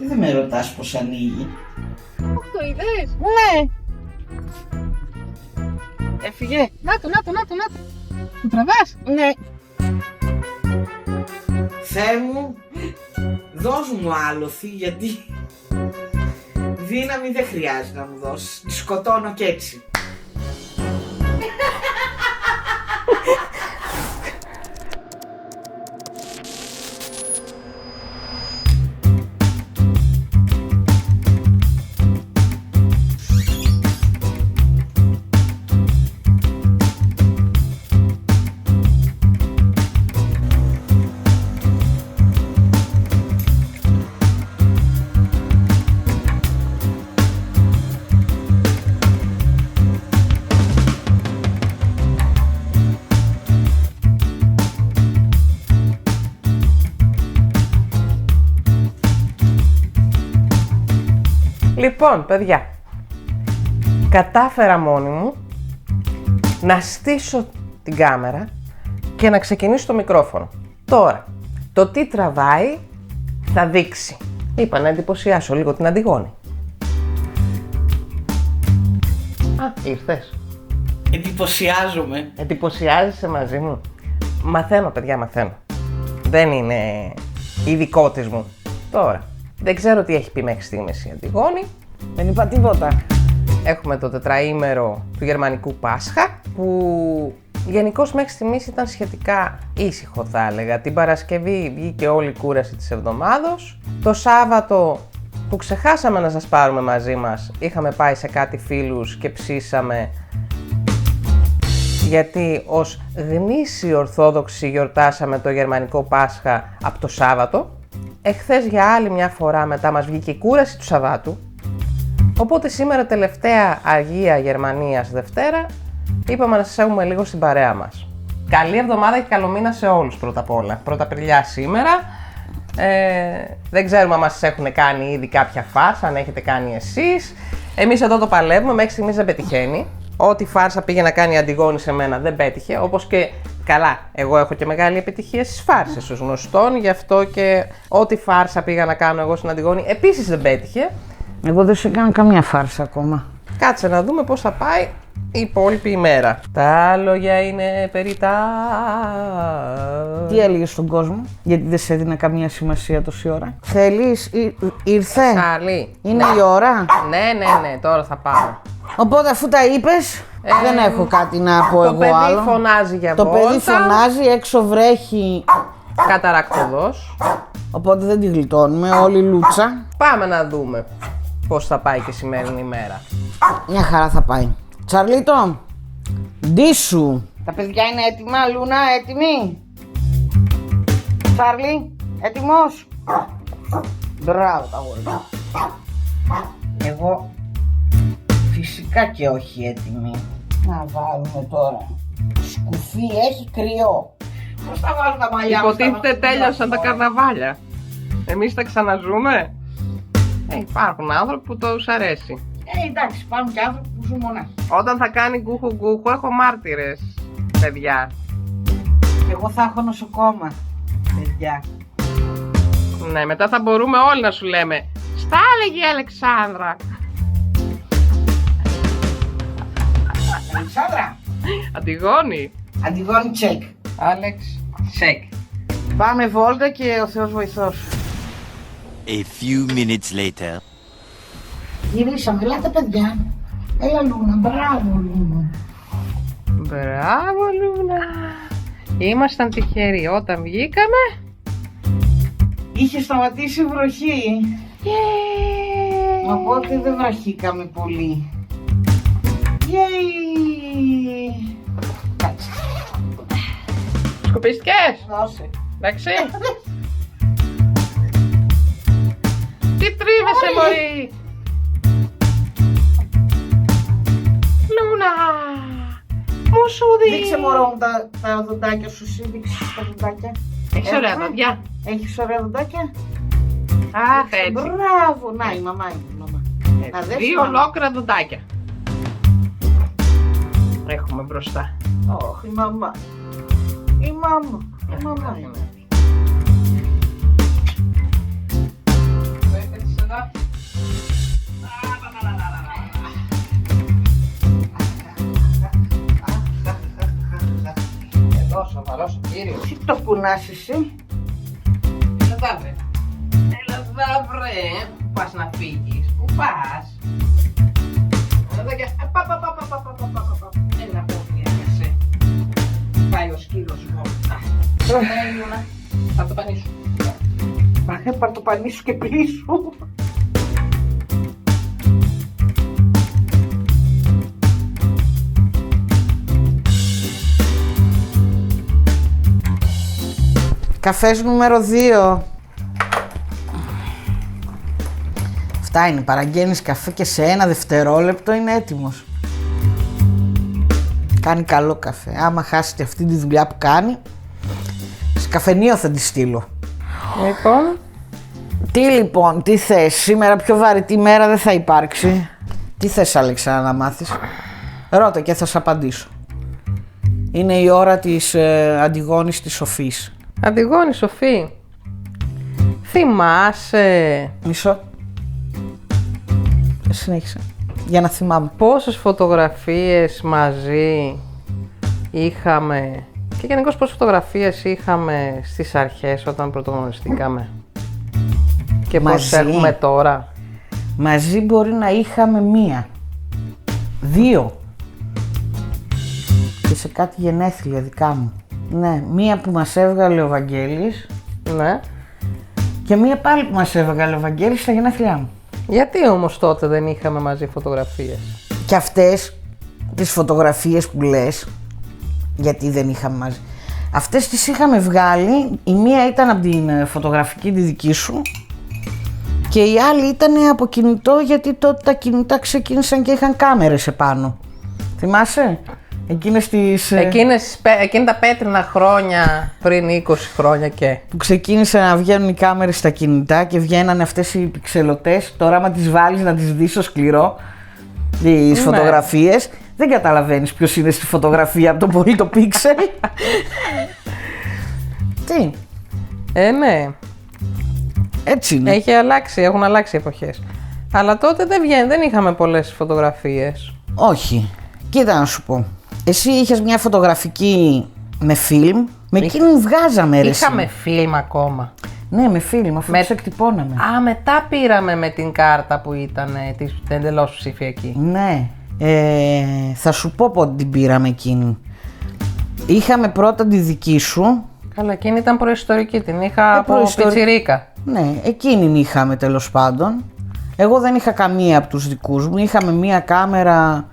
Γιατί δεν με ρωτάς πως ανοίγει? Αυτό είδες? Ναι. Έφυγε. Να το. Το τραβάς? Ναι. Θεέ μου, δώσ' μου άλοθη, γιατί δύναμη δεν χρειάζεται να μου δώσεις. Τη σκοτώνω κι έτσι. Λοιπόν, παιδιά, κατάφερα μόνη μου να στήσω την κάμερα και να ξεκινήσω το μικρόφωνο. Τώρα, το τι τραβάει θα δείξει. Είπα να εντυπωσιάσω λίγο την Αντιγόνη. Α, ήρθες. Εντυπωσιάζομαι. Εντυπωσιάζεσαι μαζί μου. Μαθαίνω, παιδιά, μαθαίνω. Δεν είναι ειδικό της μου. Τώρα, δεν ξέρω τι έχει πει μέχρι στιγμής η Αντιγόνη. Δεν είπα τίποτα. Έχουμε το τετραήμερο του Γερμανικού Πάσχα, που γενικώς μέχρι στιγμής ήταν σχετικά ήσυχο, θα έλεγα. Την Παρασκευή βγήκε όλη η κούραση της εβδομάδος. Το Σάββατο, που ξεχάσαμε να σας πάρουμε μαζί μας, είχαμε πάει σε κάτι φίλους και ψήσαμε, γιατί ως γνήσιοι Ορθόδοξοι γιορτάσαμε το Γερμανικό Πάσχα από το Σάββατο. Εχθές για άλλη μια φορά μετά μας βγήκε η κούραση του Σαββάτου. Οπότε σήμερα, τελευταία Αγία Γερμανίας Δευτέρα, είπαμε να σας έχουμε λίγο στην παρέα μας. Καλή εβδομάδα και καλό μήνα σε όλους πρώτα απ' όλα. Πρώτα Απριλιά σήμερα. Δεν ξέρουμε αν μας έχουν κάνει ήδη κάποια φάρσα, αν έχετε κάνει εσείς. Εμείς εδώ το παλεύουμε, μέχρι στιγμής δεν πετυχαίνει. Ό,τι φάρσα πήγε να κάνει η Αντιγόνη σε μένα δεν πέτυχε, όπως και καλά, εγώ έχω και μεγάλη επιτυχία στις φάρσες ως γνωστόν, γι' αυτό και ό,τι φάρσα πήγα να κάνω εγώ στην Αντιγόνη επίσης δεν πέτυχε. Εγώ δεν σου έκανα καμία φάρσα ακόμα. Κάτσε να δούμε πώς θα πάει η υπόλοιπη ημέρα. Τα λόγια είναι περιτά. Τι έλεγες στον κόσμο, γιατί δεν σε έδινα καμία σημασία τόση ώρα. Θέλεις, ήρθε. Καλή. Είναι η ώρα. Ναι, τώρα θα πάω. Οπότε αφού τα είπες, δεν έχω κάτι να πω Το εγώ παιδί άλλο. φωνάζει για Το βόλτα. παιδί φωνάζει, έξω βρέχει, Καταρακτοδός. οπότε δεν τη γλιτώνουμε, όλη λούτσα. Πάμε να δούμε πώς θα πάει και η σημερινή ημέρα. Μια χαρά θα πάει. Τσαρλίτο, ντύσου. Τα παιδιά είναι έτοιμα, Λούνα, έτοιμη. Τσάρλι, έτοιμος. Μπράβο τα γόρια. Εγώ φυσικά και όχι έτοιμη. Να βάλουμε τώρα. Σκουφί, έχει κρυό. Πώς θα βάλω τα μαλλιά μου? Υποτίθεται τέλειωσαν τα καρναβάλια. Εμείς τα ξαναζούμε. Υπάρχουν άνθρωποι που τους αρέσει. Εντάξει, υπάρχουν και άνθρωποι που ζουν μονάχοι. Όταν θα κάνει γκούχου έχω μάρτυρες, παιδιά. Εγώ θα έχω νοσοκόμα, παιδιά. Ναι, μετά θα μπορούμε όλοι να σου λέμε «Στα έλεγε η Αλεξάνδρα». Αλεξάνδρα, Αντιγόνη. Αντιγόνη τσεκ. Άλεξ, σεκ. Πάμε βόλτα και ο Θεός βοηθός. A few minutes later. Γυρίσαμε, ελάτε παιδιά. Έλα Λούνα, μπράβο Λούνα. Μπράβο Λούνα. Ήμασταν τυχεροί όταν βγήκαμε. Είχε σταματήσει η βροχή. Οπότε δεν βραχήκαμε πολύ. Yay! Κάτσε. Σκουπιστικές. Δώσε. Εντάξει. Τι τρίβεσαι μωρή. Λούνα. Μου σου Δείξε μωρό μου τα δοντάκια σου, δείξε τα δοντάκια. Έχεις ωραία δοντιά. Έχεις ωραία δοντάκια. Αχ, έτσι. Μπράβο, να η μαμά είναι η μαμά. Να δες, Δύο μαμά. ολόκληρα δοντάκια. Έχουμε μπροστά. Όχι, η μαμά. Η μαμά. Η μαμά είναι. σοβαρός ο κύριος. Τι το κουνάς εσύ? Έλα εδώ, βρε. Έλα εδώ, βρε. Πού πας να φύγεις, πού πας? Εδώ και... Έλα από διάκασε. Πάει ο σκύλος βόλτα. Θα το πανίσω. Πάρ' το πανί σου και πίσω. Καφές νούμερο 2. Φτάνει, παραγγέλνεις καφέ και σε 1 δευτερόλεπτο είναι έτοιμος. Κάνει καλό καφέ. Άμα χάσει και αυτή τη δουλειά που κάνει, σε καφενείο θα τη στείλω. Λοιπόν. Τι λοιπόν, τι θες, σήμερα πιο βαρετή μέρα δεν θα υπάρξει. Τι θες, Αλέξανδρα, να μάθεις? Ρώτα και θα σου απαντήσω. Είναι η ώρα της Αντιγόνης της Σοφής. Αντιγόνη Σοφή, θυμάσαι Μισό. Συνέχισε. Για να θυμάμαι. πόσες φωτογραφίες μαζί είχαμε και γενικώς πόσες φωτογραφίες είχαμε στις αρχές όταν πρωτογνωριστήκαμε και πόσες Μαζί? έχουμε τώρα? Μαζί μπορεί να είχαμε 1, 2 και σε κάτι γενέθλια δικά μου. Ναι, 1 που μας έβγαλε ο Βαγγέλης Ναι. και 1 πάλι που μας έβγαλε ο Βαγγέλης στα γενέθλιά μου. Γιατί όμως τότε δεν είχαμε μαζί φωτογραφίες? Και αυτές τις φωτογραφίες που λες, γιατί δεν είχαμε μαζί, αυτές τις είχαμε βγάλει, η μία ήταν από την φωτογραφική τη δική σου και η άλλη ήταν από κινητό, γιατί τότε τα κινητά ξεκίνησαν και είχαν κάμερες επάνω. Θυμάσαι? Εκείνες τις... Εκείνη τα πέτρινα χρόνια πριν 20 χρόνια και... που ξεκίνησαν να βγαίνουν οι κάμερες στα κινητά και βγαίνανε αυτές οι πιξελωτές. Τώρα άμα τις βάλεις να τις δεις στο σκληρό, τις φωτογραφίες, δεν καταλαβαίνεις ποιος είναι στη φωτογραφία από το πολύ το πίξελ. Τι? Ναι. Έτσι είναι. Έχουν αλλάξει οι εποχές. Αλλά τότε δεν είχαμε πολλές φωτογραφίες. Όχι. Κοίτα να σου πω. Εσύ είχες μια φωτογραφική με φιλμ, με εκείνη βγάζαμε ρε. Είχαμε φιλμ ακόμα. Ναι, με φιλμ, αφού τις εκτυπώναμε. Μετά πήραμε με την κάρτα που ήταν εντελώς ψηφιακή. Ναι. Θα σου πω πότε την πήραμε εκείνη. Είχαμε πρώτα τη δική σου. Καλά, εκείνη ήταν προϊστορική, την είχα από πιτσιρίκα. Ναι, εκείνη είχαμε τέλος πάντων. Εγώ δεν είχα καμία από τους δικούς μου. Είχαμε μία κάμερα,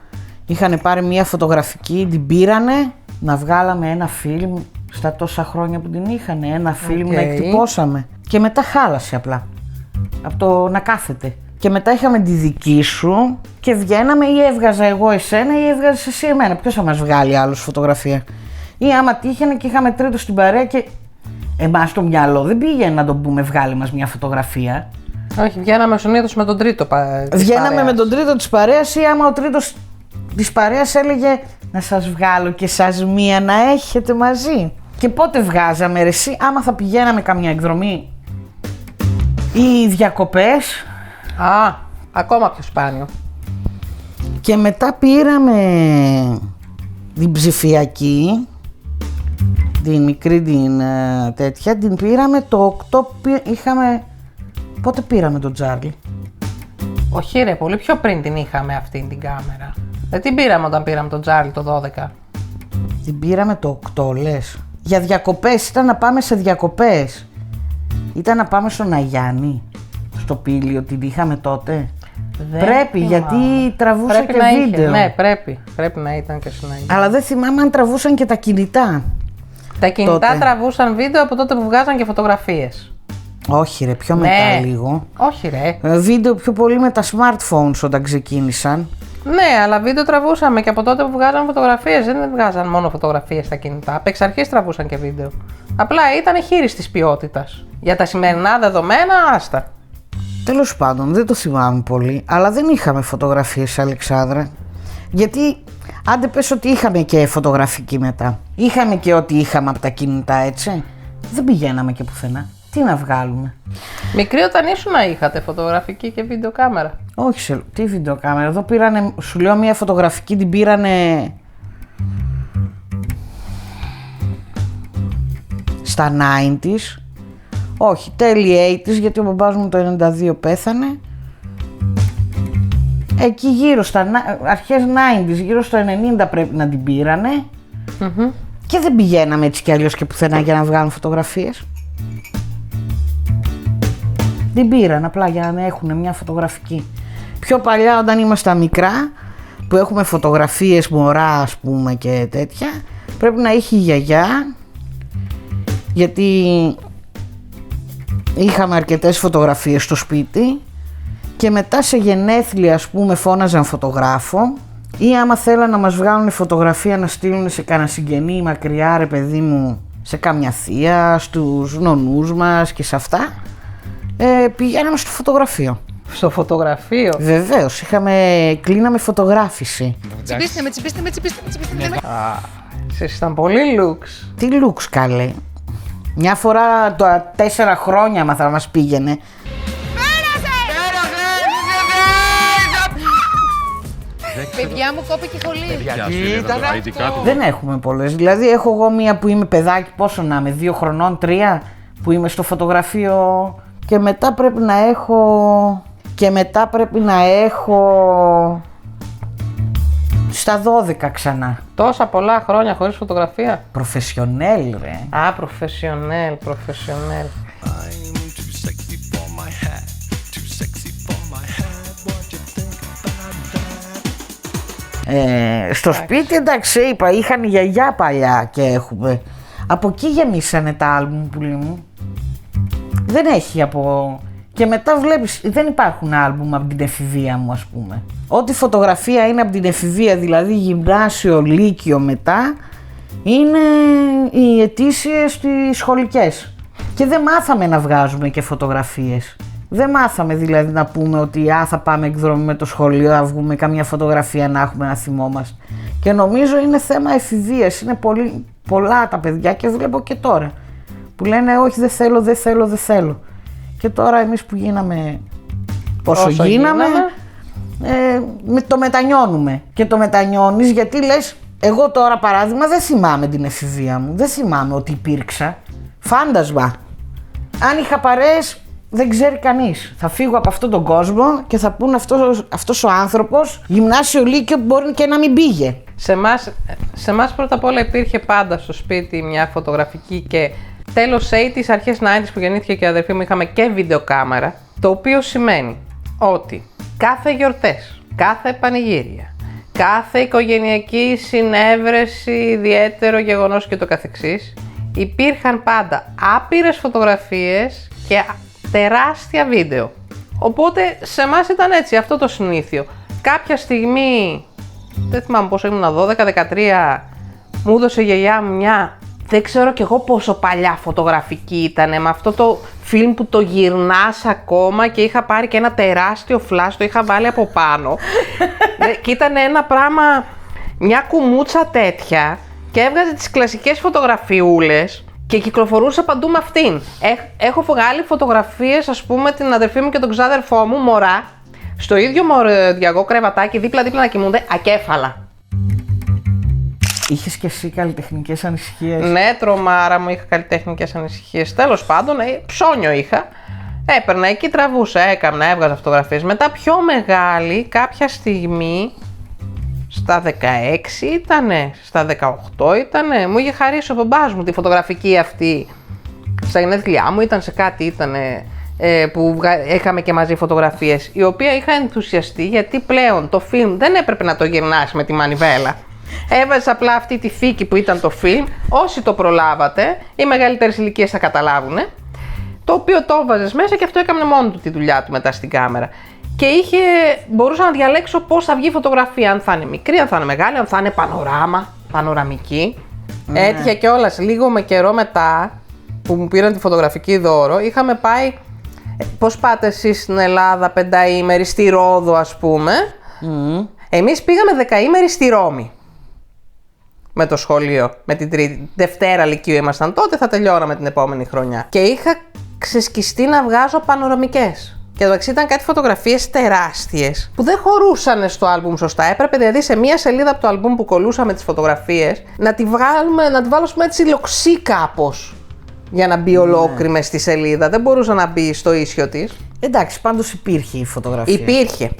είχαν πάρει μία φωτογραφική, την πήρανε, να βγάλαμε ένα φιλμ στα τόσα χρόνια που την είχαν. Ένα φιλμ να εκτυπώσαμε. Και μετά χάλασε απλά. Από το να κάθεται. Και μετά είχαμε τη δική σου και βγαίναμε ή έβγαζα εγώ εσένα ή έβγαζες εσύ εμένα. Ποιος θα μας βγάλει άλλος φωτογραφία? Ή άμα τύχαινε και είχαμε τρίτο στην παρέα και εμάς το μυαλό δεν πήγαινε να τον πούμε βγάλει μας μια φωτογραφία. Όχι, βγαίναμε συνήθως με τον τρίτο Βγαίναμε με τον τρίτο της παρέας ή άμα ο τρίτος της παρέας έλεγε να σας βγάλω και σας μία να έχετε μαζί. Και πότε βγάζαμε ρε εσύ, άμα θα πηγαίναμε καμιά εκδρομή ή διακοπές. Ακόμα πιο σπάνιο. Και μετά πήραμε την ψηφιακή, την μικρή την τέτοια, την πήραμε το 8, είχαμε... Πότε πήραμε τον Τζάρλι? Όχι ρε, πολύ πιο πριν την είχαμε αυτή την κάμερα. Δεν την πήραμε όταν πήραμε τον Τζάρλι το 12. Την πήραμε το 8 λες. Για διακοπές, ήταν να πάμε σε διακοπές. Ήταν να πάμε στον Αγιάννη, στο Πήλιο, την είχαμε τότε. Πρέπει, γιατί τραβούσε και βίντεο. Ναι, πρέπει να ήταν και στην Αγιάννη. Αλλά δεν θυμάμαι αν τραβούσαν και τα κινητά. Τα κινητά τότε τραβούσαν βίντεο από τότε που βγάζαν και φωτογραφίες. Όχι ρε, πιο μετά λίγο. Όχι ρε. Βίντεο πιο πολύ με τα smartphones όταν ξεκίνησαν. Ναι, αλλά βίντεο τραβούσαμε και από τότε που βγάζαν φωτογραφίες. Δεν βγάζαν μόνο φωτογραφίες στα κινητά. Απ' εξ αρχής τραβούσαν και βίντεο. Απλά ήταν χείριστης ποιότητας. Για τα σημερινά δεδομένα, άστα. Τέλος πάντων, δεν το θυμάμαι πολύ, αλλά δεν είχαμε φωτογραφίες, Αλεξάνδρα. Γιατί, άντε πες ότι είχαμε και φωτογραφική μετά. Είχαμε και ό,τι είχαμε από τα κινητά, έτσι. Δεν πηγαίναμε και πουθενά. Τι να βγάλουμε. Μικρή όταν ήσουν να είχατε φωτογραφική και βίντεο κάμερα. Όχι, τι βίντεο κάμερα. Εδώ πήρανε, σου λέω, μια φωτογραφική την πήρανε στα 90's. Όχι, τέλη 80's, γιατί ο μπαμπάς μου το 92 πέθανε. Εκεί γύρω στα αρχές 90's, γύρω στο 90 πρέπει να την πήρανε. Και δεν πηγαίναμε έτσι κι αλλιώς και πουθενά για να βγάλουν φωτογραφίες. Την πήραν απλά για να έχουν μια φωτογραφική. Πιο παλιά, όταν ήμασταν μικρά, που έχουμε φωτογραφίες μωρά ας πούμε και τέτοια, πρέπει να είχε η γιαγιά, γιατί είχαμε αρκετές φωτογραφίες στο σπίτι και μετά σε γενέθλια ας πούμε φώναζαν φωτογράφο, ή άμα θέλαν να μας βγάλουν φωτογραφία να στείλουν σε κανένα συγγενή μακριά, ρε παιδί μου, σε κάμια θεία, στους νονούς μας και σε αυτά, πηγαίναμε στο φωτογραφείο. Στο φωτογραφείο. Βεβαίως, κλείναμε φωτογράφηση. Τσιμπήστε με. Εσείς ήταν πολύ looks. Τι looks καλέ. Μια φορά τα 4 χρόνια άμα θα μας πήγαινε. Παιδιά μου κόπηκε η χολή. Δεν έχουμε πολλές. Δηλαδή έχω εγώ μία που είμαι παιδάκι, πόσο να είμαι, 2 χρονών, 3, που είμαι στο φωτογραφείο και μετά πρέπει να έχω στα 12 ξανά. Τόσα πολλά χρόνια χωρίς φωτογραφία. Προφεσιονέλ ρε. Α, προφεσιονέλ. Στο σπίτι εντάξει είπα, είχαν γιαγιά παλιά και έχουμε. Από εκεί γεμίσανε τα άλμπουμ πουλί μου. Δεν έχει από... Και μετά βλέπεις, δεν υπάρχουν άλμπουμ από την εφηβεία μου ας πούμε. Ό,τι φωτογραφία είναι από την εφηβεία, δηλαδή γυμνάσιο, λύκειο μετά, είναι οι ετήσιες τις σχολικές. Και δεν μάθαμε να βγάζουμε και φωτογραφίες. Δεν μάθαμε δηλαδή να πούμε ότι θα πάμε εκδρομή με το σχολείο, θα βγούμε καμιά φωτογραφία να έχουμε να θυμόμαστε. Και νομίζω είναι θέμα εφηβείας, είναι πολλά τα παιδιά και βλέπω και τώρα. Που λένε όχι δεν θέλω. Και τώρα εμείς που γίναμε όσο γίναμε, το μετανιώνουμε. Και το μετανιώνεις γιατί λες, εγώ τώρα παράδειγμα δεν θυμάμαι την εφηβεία μου, δεν θυμάμαι ότι υπήρξα. Φάντασμα. Αν είχα παρέες, δεν ξέρει κανείς. Θα φύγω από αυτόν τον κόσμο και θα πούν αυτός ο άνθρωπος, γυμνάσιο λύκειο που μπορεί και να μην πήγε. Σε εμάς πρώτα απ' όλα υπήρχε πάντα στο σπίτι μια φωτογραφική και τέλος 80's, αρχές 90's που γεννήθηκε και η αδερφή μου είχαμε και βιντεοκάμερα, το οποίο σημαίνει ότι κάθε γιορτές, κάθε πανηγύρια, κάθε οικογενειακή συνέβρεση, ιδιαίτερο γεγονός και το καθεξής, υπήρχαν πάντα άπειρες φωτογραφίες και τεράστια βίντεο. Οπότε σε εμάς ήταν έτσι, αυτό το συνήθιο. Κάποια στιγμή, δεν θυμάμαι πόσο ήμουν, 12-13, μου έδωσε η γιαγιά μου μια, δεν ξέρω κι εγώ πόσο παλιά φωτογραφική ήτανε, με αυτό το φιλμ που το γυρνάς ακόμα και είχα πάρει και ένα τεράστιο φλας, το είχα βάλει από πάνω και ήταν ένα πράγμα, μια κουμούτσα τέτοια και έβγαζε τις κλασικές φωτογραφιούλες και κυκλοφορούσα παντού με αυτήν. Έχω βγάλει φωτογραφίες, ας πούμε, την αδερφή μου και τον ξάδερφό μου, μωρά, στο ίδιο μοριαγό κρεβατάκι, δίπλα-δίπλα να κοιμούνται, ακέφαλα. Είχες και εσύ καλλιτεχνικές ανησυχίες? Ναι, τρομάρα μου, είχα καλλιτεχνικές ανησυχίες. Τέλος πάντων, ψώνιο είχα. Έπαιρνα εκεί, τραβούσα, έκανα, έβγαζα φωτογραφίες. Μετά πιο μεγάλη, κάποια στιγμή, στα 16 ήτανε, στα 18 ήτανε, μου είχε χαρίσει ο μπαμπάς μου τη φωτογραφική αυτή. Στα γενέθλιά μου ήταν σε κάτι, ήτανε, που είχαμε και μαζί φωτογραφίες, η οποία είχα ενθουσιαστεί γιατί πλέον το φιλμ δεν έπρεπε να το γυρνάς με τη μανιβέλα. Έβαζες απλά αυτή τη θήκη που ήταν το φιλμ, όσοι το προλάβατε, οι μεγαλύτερες ηλικίες θα καταλάβουνε, το οποίο το έβαζες μέσα και αυτό έκανε μόνο του τη δουλειά του μετά στην κάμερα. Και μπορούσα να διαλέξω πώς θα βγει η φωτογραφία, αν θα είναι μικρή, αν θα είναι μεγάλη, αν θα είναι πανοραμική. Ναι. Έτυχε κιόλας λίγο με καιρό μετά που μου πήραν τη φωτογραφική δώρο, είχαμε πάει, πώς πάτε εσείς στην Ελλάδα, 5ήμερη, στη Ρόδο ας πούμε. Εμείς πήγαμε 10ήμερη στη Ρώμη. Με το σχολείο, με την Δευτέρα Λυκείου ήμασταν τότε, θα τελειώναμε την επόμενη χρονιά. Και είχα ξεσκιστεί να βγάζω πανοραμικές. Και εντάξει ήταν κάτι φωτογραφίες τεράστιες που δεν χωρούσαν στο άλμπουμ σωστά. Έπρεπε δηλαδή σε μία σελίδα από το άλμπουμ που κολλούσαμε τις φωτογραφίες να τη βάλω έτσι λοξή κάπως. για να μπει ολόκληρη μες στη σελίδα. Δεν μπορούσε να μπει στο ίσιο της. Εντάξει, πάντως υπήρχε η φωτογραφία. Υπήρχε.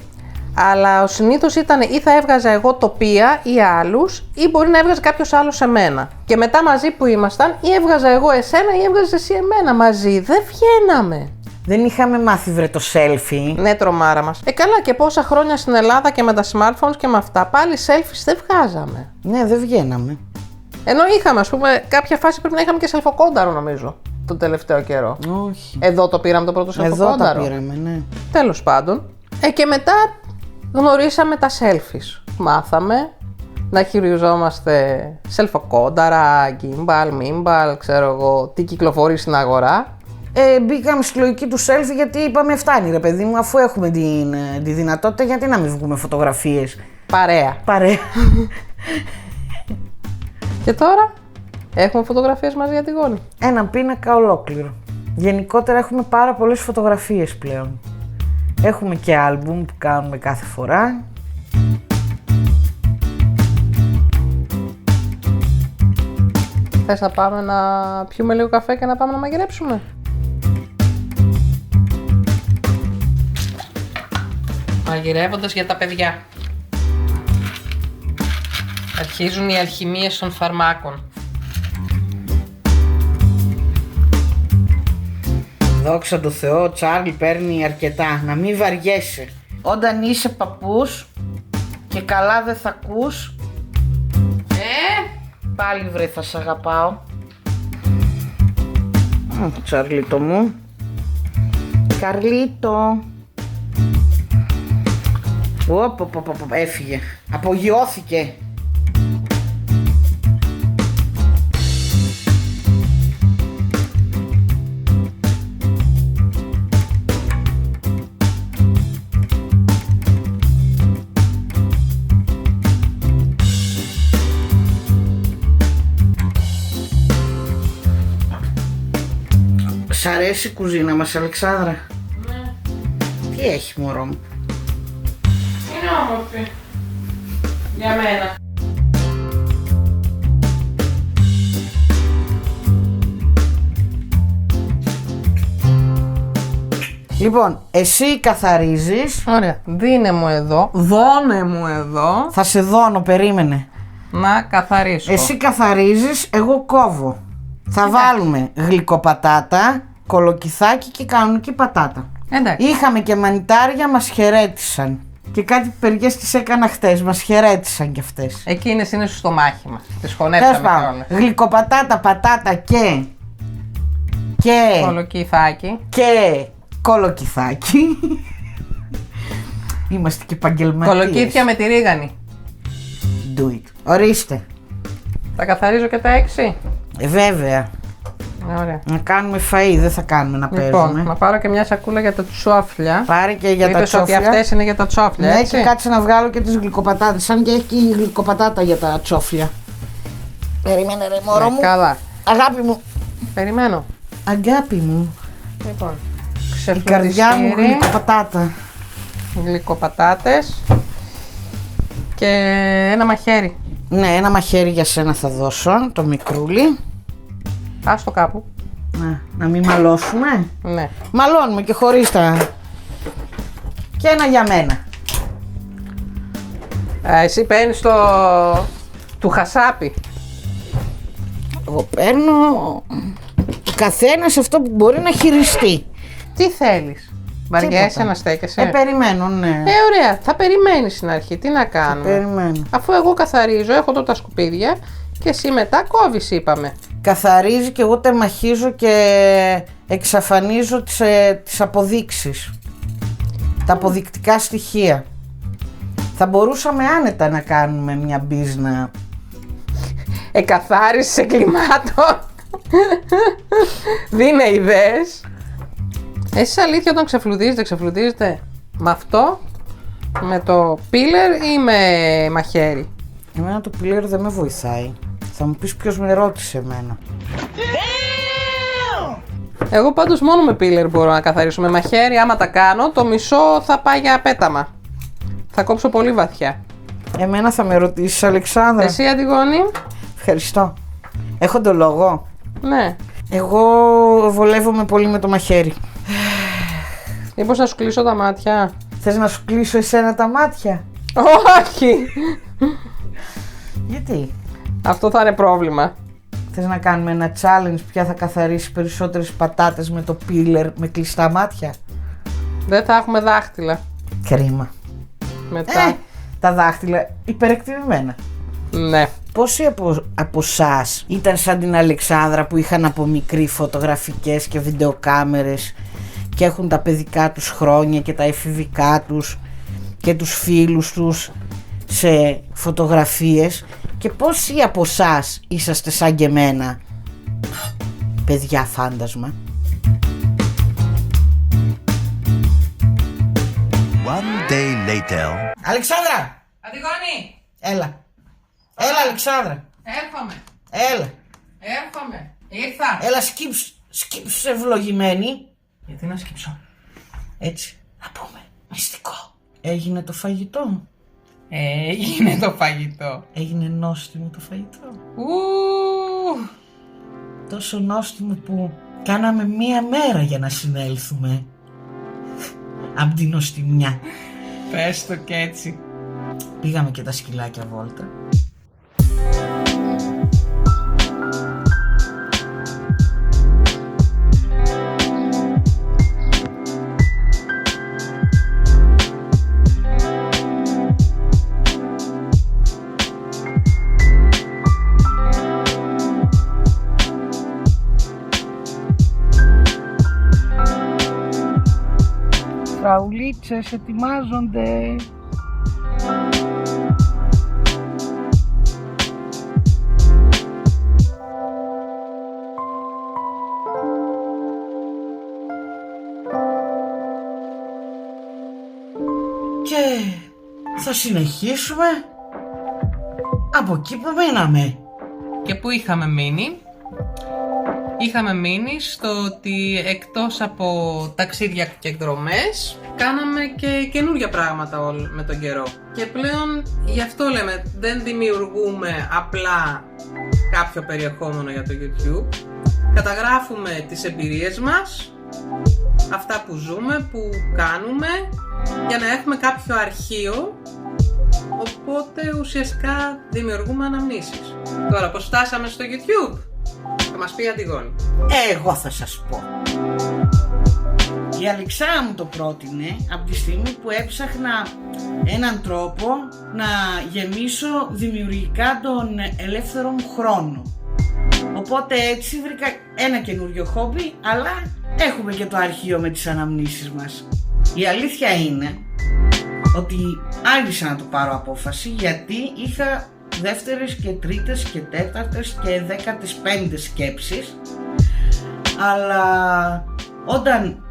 Αλλά ο συνήθως ήταν ή θα έβγαζα εγώ τοπία ή άλλους, ή μπορεί να έβγαζε κάποιος άλλος σε μένα. Και μετά μαζί που ήμασταν, ή έβγαζα εγώ εσένα ή έβγαζες εσύ εμένα μαζί. Δεν βγαίναμε. Δεν είχαμε μάθει βρε το selfie. Ναι, τρομάρα μας. Καλά, και πόσα χρόνια στην Ελλάδα και με τα smartphones και με αυτά, πάλι selfies δεν βγάζαμε. Ναι, δεν βγαίναμε. Ενώ είχαμε, ας πούμε, κάποια φάση πρέπει να είχαμε και σελφοκόνταρο, νομίζω, τον τελευταίο καιρό. Όχι. Εδώ το πήραμε το πρώτο Εδώ σελφοκόνταρο. τα πήραμε, ναι. Τέλος πάντων. Και μετά γνωρίσαμε τα selfies. Μάθαμε να χειριζόμαστε σελφοκόνταρα, gimbal, mimbal, ξέρω εγώ, τι κυκλοφορεί στην αγορά. Μπήκαμε στη λογική του selfie γιατί είπαμε φτάνει ρε παιδί μου, αφού έχουμε τη δυνατότητα, γιατί να μην βγούμε φωτογραφίες. Παρέα. Παρέα. Και τώρα έχουμε φωτογραφίες μαζί για τη γόνη. Ένα πίνακα ολόκληρο. Γενικότερα έχουμε πάρα πολλές φωτογραφίες πλέον. Έχουμε και άλμπουμ που κάνουμε κάθε φορά. Θες να πάμε να πιούμε λίγο καφέ και να πάμε να μαγειρέψουμε? Μαγειρεύοντας για τα παιδιά. Αρχίζουν οι αλχημίες των φαρμάκων. Δόξα τω Θεώ, ο Τσάρλι παίρνει αρκετά. Να μην βαριέσαι. Όταν είσαι παππούς και καλά δεν θα ακούς, πάλι βρε θα σ' αγαπάω. Τσαρλίτο μου. Καρλίτο. Έφυγε. Απογειώθηκε. Σ' αρέσει η κουζίνα μας, Αλεξάνδρα? Ναι. Τι έχει, μωρό μου? Είναι όμορφη. Για μένα. Λοιπόν, εσύ καθαρίζεις. Ωραία. Δίνε μου εδώ. Δώνε μου εδώ. Θα σε δώνω, περίμενε. Να καθαρίσω. Εσύ καθαρίζεις, εγώ κόβω. Θα βάλουμε γλυκοπατάτα, κολοκυθάκι και κανονική πατάτα. Εντάξει. Είχαμε και μανιτάρια, μας χαιρέτησαν. Και κάτι παιδιές τις έκανα χτες, μας χαιρέτησαν κι αυτές. Εκείνες είναι στο μάχημα. Τις Τέλος χωνέψαμε πάντων, κιόλας. γλυκοπατάτα, πατάτα και Κολοκυθάκι. και κολοκυθάκι. Είμαστε και επαγγελματίες. Κολοκύθια με τη ρίγανη. Do it. Ορίστε. Θα καθαρίζω και τα 6. Βέβαια. Ωραία. Να κάνουμε φαΐ, δεν θα κάνουμε να Λοιπόν, παίζουμε. να πάρω και μια σακούλα για τα τσόφλια. Πάρε και για τα Είπες ότι τσόφλια. αυτές είναι για τα τσόφλια, Ναι, έτσι. και κάτσε να βγάλω και τις γλυκοπατάτες. Αν και έχει και η γλυκοπατάτα για τα τσόφλια. Περίμενε ρε μωρό Ναι, μου. καλά. Αγάπη μου. Περιμένω. Αγάπη μου. Λοιπόν, Η καρδιά μου ξεφλουδιστήρι, γλυκοπατάτα. γλυκοπατάτες και ένα μαχαίρι. Ναι, ένα μαχαίρι για σένα θα δώσω, το μικρούλι. Άστο κάπου. Να μην μαλώσουμε. Ναι. Μαλώνουμε και χωρίς τα... Και ένα για μένα. Εσύ παίρνεις το... του χασάπι. Εγώ παίρνω ο καθένας αυτό που μπορεί να χειριστεί. Τι θέλεις? Βαριέσαι Τίποτα. να στέκεσαι? Περιμένω, ναι. Ωραία. Θα περιμένεις στην αρχή. Τι να κάνουμε. Περιμένω. Αφού εγώ καθαρίζω, έχω τώρα τα σκουπίδια και εσύ μετά κόβεις, είπαμε. Καθαρίζει και εγώ τεμαχίζω και εξαφανίζω τις αποδείξεις. Τα αποδεικτικά στοιχεία. Θα μπορούσαμε άνετα να κάνουμε μια μπίζνα. Εκαθάριση εγκλημάτων. Δίνε ιδέες. Εσείς αλήθεια όταν ξεφλουδίζετε με αυτό, με το πίλερ ή με μαχαίρι? Εμένα το πιλέρ δεν με βοηθάει. Θα μου πεις ποιος με ρώτησε εμένα. Εγώ πάντως μόνο με πίλερ μπορώ να καθαρίσω. Με μαχαίρι άμα τα κάνω, το μισό θα πάει για πέταμα. Θα κόψω πολύ βαθιά. Εμένα θα με ρωτήσεις, Αλεξάνδρα. Εσύ Αντιγόνη? Ευχαριστώ. Έχω το λόγο. Ναι. Εγώ βολεύομαι πολύ με το μαχαίρι. Μήπως να σου κλείσω τα μάτια? Θες να σου κλείσω εσένα τα μάτια? Όχι! Γιατί? Αυτό θα είναι πρόβλημα. Θες να κάνουμε ένα challenge ποια θα καθαρίσει περισσότερες πατάτες με το πίλερ με κλειστά μάτια? Δεν θα έχουμε δάχτυλα. Κρίμα. Μετά. Τα δάχτυλα υπερεκτιμημένα. Ναι. Πόσοι από εσάς ήταν σαν την Αλεξάνδρα που είχαν από μικρή φωτογραφικές και βιντεοκάμερες και έχουν τα παιδικά τους χρόνια και τα εφηβικά τους και τους φίλους τους σε φωτογραφίες, και πόσοι από εσάς είσαστε σαν και εμένα παιδιά φάντασμα? One day later. Αλεξάνδρα! Αντιγόνη! Έλα Αλεξάνδρα! Έρχομαι! Ήρθα! Έλα σκύψου ευλογημένη. Γιατί να σκύψω? Έτσι, να πούμε μυστικό. Έγινε το φαγητό? Έγινε το φαγητό. Έγινε νόστιμο το φαγητό? Τόσο νόστιμο που κάναμε 1 μέρα για να συνέλθουμε απ' την νοστιμιά. Πες το κι έτσι. Πήγαμε και τα σκυλάκια βόλτα. Φραουλίτσες ετοιμάζονται. Και θα συνεχίσουμε από εκεί που μέναμε. Και πού είχαμε μείνει? Είχαμε μείνει στο ότι εκτός από ταξίδια και εκδρομές κάναμε και καινούργια πράγματα με τον καιρό. Και πλέον γι' αυτό λέμε, δεν δημιουργούμε απλά κάποιο περιεχόμενο για το YouTube. Καταγράφουμε τις εμπειρίες μας, αυτά που ζούμε, που κάνουμε, για να έχουμε κάποιο αρχείο. Οπότε ουσιαστικά δημιουργούμε αναμνήσεις. Τώρα πώς φτάσαμε στο YouTube? Θα μας πει η Αντιγόνη. Εγώ θα σας πω. Η Αλεξάνδρα μου το πρότεινε από τη στιγμή που έψαχνα έναν τρόπο να γεμίσω δημιουργικά τον ελεύθερο μου χρόνο. Οπότε έτσι βρήκα ένα καινούριο χόμπι, αλλά έχουμε και το αρχείο με τις αναμνήσεις μας. Η αλήθεια είναι ότι άργησα να το πάρω απόφαση, γιατί είχα δεύτερες και τρίτες και τέταρτες και 15ες σκέψεις, αλλά όταν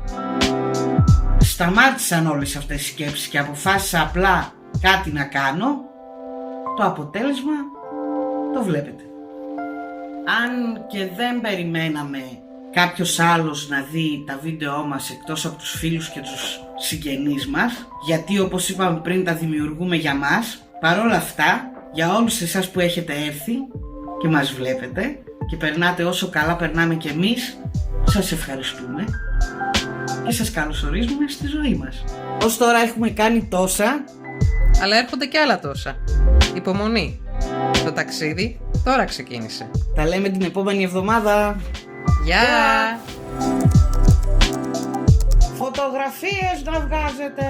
σταμάτησαν όλες αυτές τις σκέψεις και αποφάσισα απλά κάτι να κάνω, το αποτέλεσμα το βλέπετε. Αν και δεν περιμέναμε κάποιος άλλος να δει τα βίντεό μας εκτός από τους φίλους και τους συγγενείς μας, γιατί όπως είπαμε πριν τα δημιουργούμε για μας, παρόλα αυτά για όλους εσάς που έχετε έρθει και μας βλέπετε και περνάτε όσο καλά περνάμε κι εμείς, σας ευχαριστούμε και σας καλωσορίζουμε στη ζωή μας. Ως τώρα έχουμε κάνει τόσα, Αλλά έρχονται και άλλα τόσα. Υπομονή. Το ταξίδι τώρα ξεκίνησε. τα λέμε την επόμενη εβδομάδα. Γεια! Φωτογραφίες να βγάζετε!